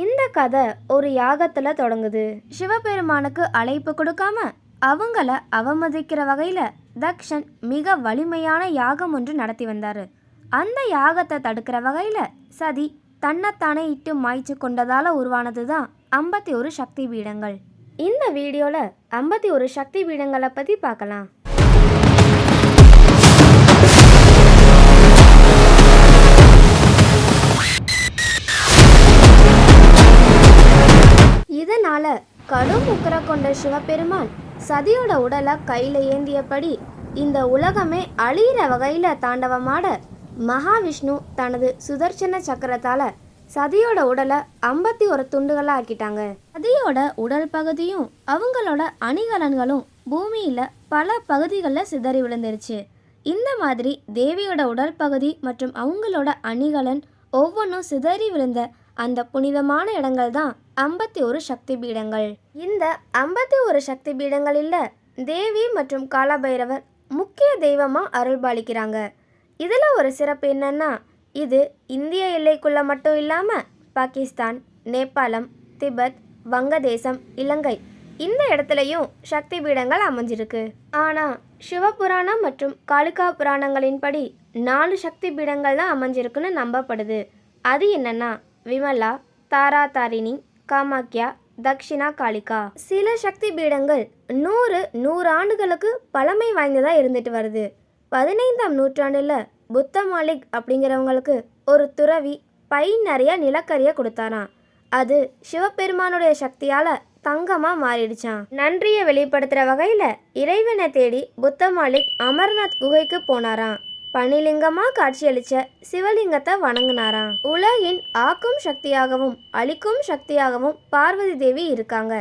இந்த கதை ஒரு யாகத்துல தொடங்குது. சிவபெருமானுக்கு அழைப்பு கொடுக்காம அவங்கள அவமதிக்கிற வகையில தக்ஷன் மிக வலிமையான யாகம் ஒன்று நடத்தி வந்தாரு. அந்த யாகத்தை தடுக்கிற வகையில சதி தன்னைத்தானே இட்டு மாய்ச்சி கொண்டதால உருவானது தான் 51 சக்தி பீடங்கள். இந்த வீடியோல 51 சக்தி பீடங்களை பத்தி பார்க்கலாம். இதனால கடும் உக்கர கொண்ட சிவபெருமான் சதியோட உடலை கையில ஏந்தியபடி இந்த உலகமே அழியிற வகையில தாண்டவமாட மகாவிஷ்ணு தனது சுதர்சன சக்கரத்தால சதியோட உடலை 51 துண்டுகளா ஆக்கிட்டாங்க. சதியோட உடல் பகுதியும் அவங்களோட அணிகலன்களும் பூமியில பல பகுதிகளில் சிதறி விழுந்துருச்சு. இந்த மாதிரி தேவியோட உடல் பகுதி மற்றும் அவங்களோட அணிகலன் ஒவ்வொன்றும் சிதறி விழுந்த அந்த புனிதமான இடங்கள் தான் 51 சக்தி பீடங்கள். இந்த 51 சக்தி பீடங்களில் தேவி மற்றும் காலபைரவர் முக்கிய தெய்வமாக அருள்பாலிக்கிறாங்க. இதில் ஒரு சிறப்பு என்னன்னா, இது இந்திய எல்லைக்குள்ள மட்டும் இல்லாமல் பாகிஸ்தான், நேபாளம், திபெத், வங்கதேசம், இலங்கை இந்த இடத்துலையும் சக்தி பீடங்கள் அமைஞ்சிருக்கு. ஆனால் சிவபுராணம் மற்றும் காளிகா புராணங்களின்படி 4 சக்தி பீடங்கள் தான் அமைஞ்சிருக்குன்னு நம்பப்படுது. அது என்னன்னா விமலா, தாராதாரிணி, காமாக்கியா, தக்ஷிணா காளிகா. சில சக்தி பீடங்கள் 100 ஆண்டுகளுக்கு பழமை வாய்ந்ததாக இருந்துட்டு வருது. 15ஆம் நூற்றாண்டில் புத்த மாலிக் அப்படிங்கிறவங்களுக்கு ஒரு துறவி பை நிறைய நிலக்கரியை கொடுத்தாராம். அது சிவபெருமானுடைய சக்தியால் தங்கமாக மாறிடுச்சான். நன்றியை வெளிப்படுத்துகிற வகையில் இறைவனை தேடி புத்த மாலிக் அமர்நாத் குகைக்கு போனாராம். பனிலிங்கமாக காட்சியளித்த சிவலிங்கத்தை வணங்கினாராம். உலகின் ஆக்கும் சக்தியாகவும் அழிக்கும் சக்தியாகவும் பார்வதி தேவி இருக்காங்க.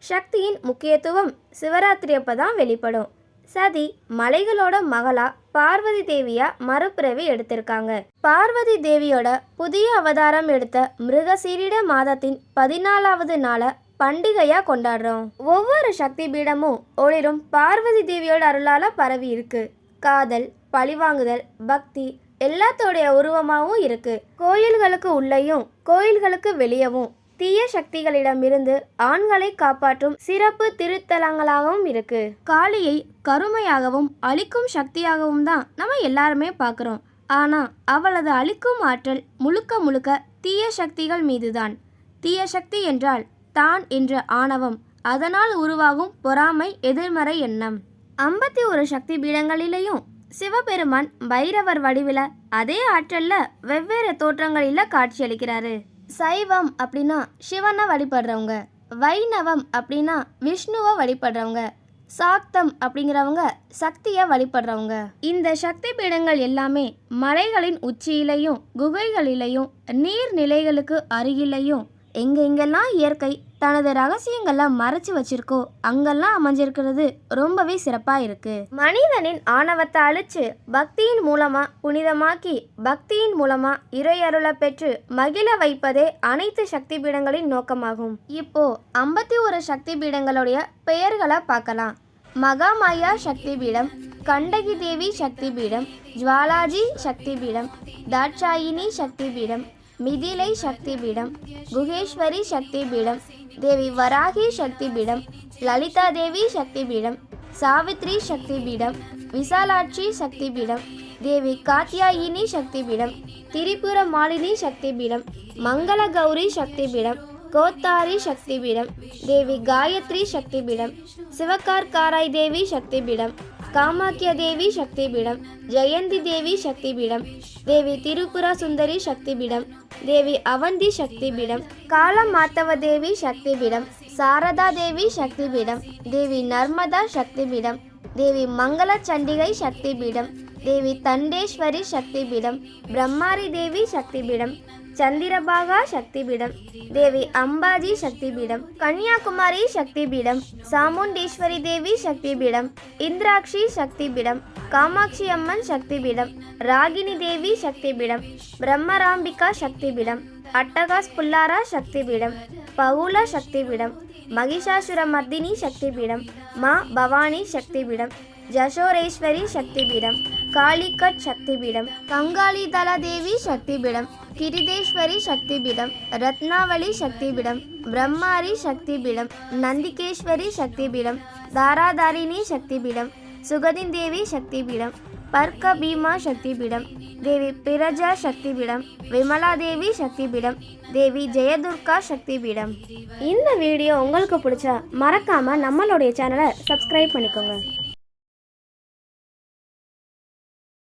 சக்தியின் முக்கியத்துவம் சிவராத்திரி அப்போ தான் வெளிப்படும். சதி மலைகளோட மகளா பார்வதி தேவியா மறுபிறவி எடுத்திருக்காங்க. பார்வதி தேவியோட புதிய அவதாரம் எடுத்த மிருகசீரிட மாதத்தின் 14வது நாளை பண்டிகையாக கொண்டாடுறோம். ஒவ்வொரு சக்தி பீடமும் ஒளிரும் பார்வதி தேவியோட அருளால் பரவி இருக்கு. காதல், பழிவாங்குதல், பக்தி எல்லாத்தோடைய உருவமாகவும் இருக்கு. கோயில்களுக்கு உள்ளேயும் கோயில்களுக்கு வெளியவும் தீய சக்திகளிடமிருந்து ஆண்களை காப்பாற்றும் சிறப்பு திருத்தலங்களாகவும் இருக்கு. காளியை கருமையாகவும் அழிக்கும் சக்தியாகவும் தான் நம்ம எல்லாருமே பார்க்குறோம். ஆனால் அவளது அழிக்கும் ஆற்றல் முழுக்க முழுக்க தீய சக்திகள் மீதுதான். தீய சக்தி என்றால் தான் என்ற ஆணவம், அதனால் உருவாகும் பொறாமை, எதிர்மறை எண்ணம். 51 சக்தி பீடங்களிலேயும் சிவபெருமான் பைரவர் வடிவில் அதே ஆற்றல்ல வெவ்வேறு தோற்றங்களில் காட்சியளிக்கிறாரு. சைவம் அப்படின்னா சிவனை வழிபடுறவங்க, வைணவம் அப்படின்னா விஷ்ணுவை வழிபடுறவங்க, சாக்தம் அப்படிங்கிறவங்க சக்தியை வழிபடுறவங்க. இந்த சக்தி பீடங்கள் எல்லாமே மலைகளின் உச்சியிலையும் குகைகளிலையும் நீர்நிலைகளுக்கு அருகிலையும் எங்கெங்கெல்லாம் இயற்கை தனது ரகசியங்களை மறைச்சு வச்சிருக்கோ அங்கெல்லாம் அமைஞ்சிருக்கிறது ரொம்பவே சிறப்பாக இருக்கு. மனிதனின் ஆணவத்தை அழிச்சு பக்தியின் மூலமா புனிதமாக்கி பக்தியின் மூலமா இறையருளை பெற்று மகிழ வைப்பதே அனைத்து சக்தி பீடங்களின் நோக்கமாகும். இப்போ 51 சக்தி பீடங்களுடைய பெயர்களை பார்க்கலாம். மகாமாயா சக்தி பீடம், கண்டகி தேவி சக்தி பீடம், ஜுவாலாஜி சக்தி பீடம், தாட்சாயினி சக்தி பீடம், மிதிலை சக்தி பீடம், குகேஸ்வரி சக்தி பீடம், தேவி வராகி சக்தி பீடம், லலிதா தேவி சக்தி பீடம், சாவித்ரி சக்தி பீடம், விசாலாட்சி சக்தி பீடம், தேவி காத்யாயினி சக்தி பீடம், திரிபுர மாலினி சக்தி பீடம், மங்கள கௌரி சக்தி பீடம், கோத்தாரி சக்தி பீடம், தேவி காயத்ரி சக்தி பீடம், சிவகார்காராய் தேவி சக்தி பீடம், காமாக்கிய தேவி சக்தி பீடம், ஜெயந்தி தேவி சக்தி பீடம், தேவி திரிபுரா சுந்தரி சக்தி பீடம், தேவி அவந்தி சக்தி பீடம், காலம் மாத்தவ தேவி சக்தி பீடம், சாரதா தேவி சக்தி பீடம், தேவி நர்மதா சக்தி பீடம், தேவி மங்கள சண்டிகை சக்தி பீடம், தேவி தண்டேஸ்வரி சக்தி பீடம், பிரம்மாரி தேவி சக்தி பீடம், சந்திரபாகா சக்தி பீடம், தேவி அம்பாஜி சக்தி பீடம், கன்னியாகுமரி சக்தி பீடம், சாமுண்டீஸ்வரி தேவி சக்தி பீடம், இந்திராட்சி சக்தி பீடம், காமாட்சி அம்மன் சக்தி பீடம், ராகினி தேவி சக்தி பீடம், பிரம்மராம்பிகா சக்தி பீடம், அட்டகாஸ் புல்லாரா சக்தி பீடம், பவுல சக்தி பீடம், மகிஷாசுர மர்தினி சக்தி பீடம், மா பவானி சக்தி பீடம், ஜசோரேஸ்வரி சக்தி பீடம், காளிகட் சக்தி பீடம், கங்காளிதள தேவி சக்தி பீடம், கிரிதேஸ்வரி சக்தி பீடம், ரத்னாவளி சக்தி பீடம், பிரம்மாரி சக்தி பீடம், நந்திகேஸ்வரி சக்தி பீடம், தாராதாரிணி சக்தி பீடம், சுகதின் தேவி சக்தி பீடம், பர்க்க பீமா சக்தி பீடம், தேவி பிரஜா சக்தி பீடம், விமலா தேவி சக்தி பீடம், தேவி ஜெயதுர்கா சக்தி பீடம். இந்த வீடியோ உங்களுக்கு பிடிச்சா மறக்காம நம்மளுடைய சேனலை சப்ஸ்கிரைப் பண்ணிக்கோங்க.